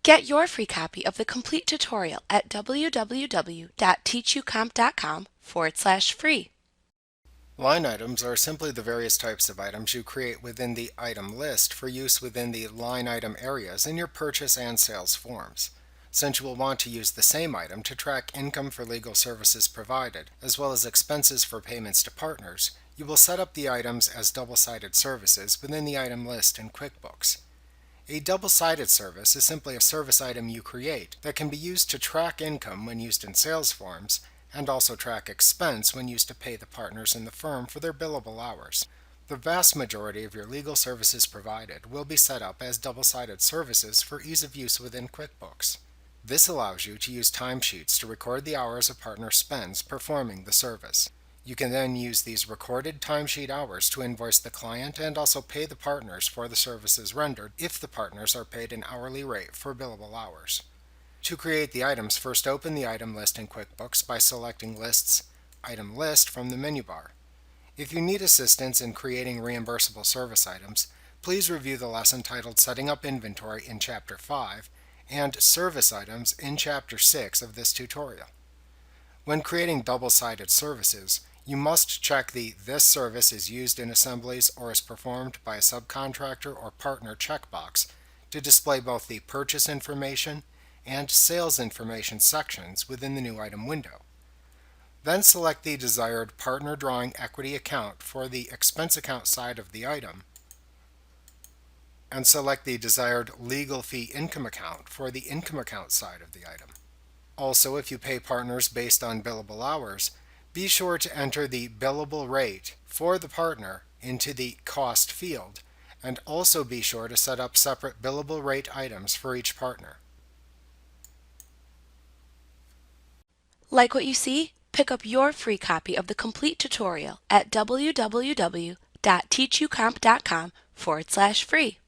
Get your free copy of the complete tutorial at www.teachucomp.com/free. Line items are simply the various types of items you create within the item list for use within the line item areas in your purchase and sales forms. Since you will want to use the same item to track income for legal services provided, as well as expenses for payments to partners, you will set up the items as double-sided services within the item list in QuickBooks. A double-sided service is simply a service item you create that can be used to track income when used in sales forms, and also track expense when used to pay the partners in the firm for their billable hours. The vast majority of your legal services provided will be set up as double-sided services for ease of use within QuickBooks. This allows you to use timesheets to record the hours a partner spends performing the service. You can then use these recorded timesheet hours to invoice the client and also pay the partners for the services rendered if the partners are paid an hourly rate for billable hours. To create the items, first open the item list in QuickBooks by selecting Lists, Item List from the menu bar. If you need assistance in creating reimbursable service items, please review the lesson titled Setting Up Inventory in Chapter 5 and Service Items in Chapter 6 of this tutorial. When creating double-sided services, you must check the This service is used in assemblies or is performed by a subcontractor or partner checkbox to display both the purchase information and sales information sections within the new item window. Then select the desired partner drawing equity account for the expense account side of the item, and select the desired legal fee income account for the income account side of the item. Also, if you pay partners based on billable hours, be sure to enter the billable rate for the partner into the cost field, and also be sure to set up separate billable rate items for each partner. Like what you see? Pick up your free copy of the complete tutorial at www.teachucomp.com/free.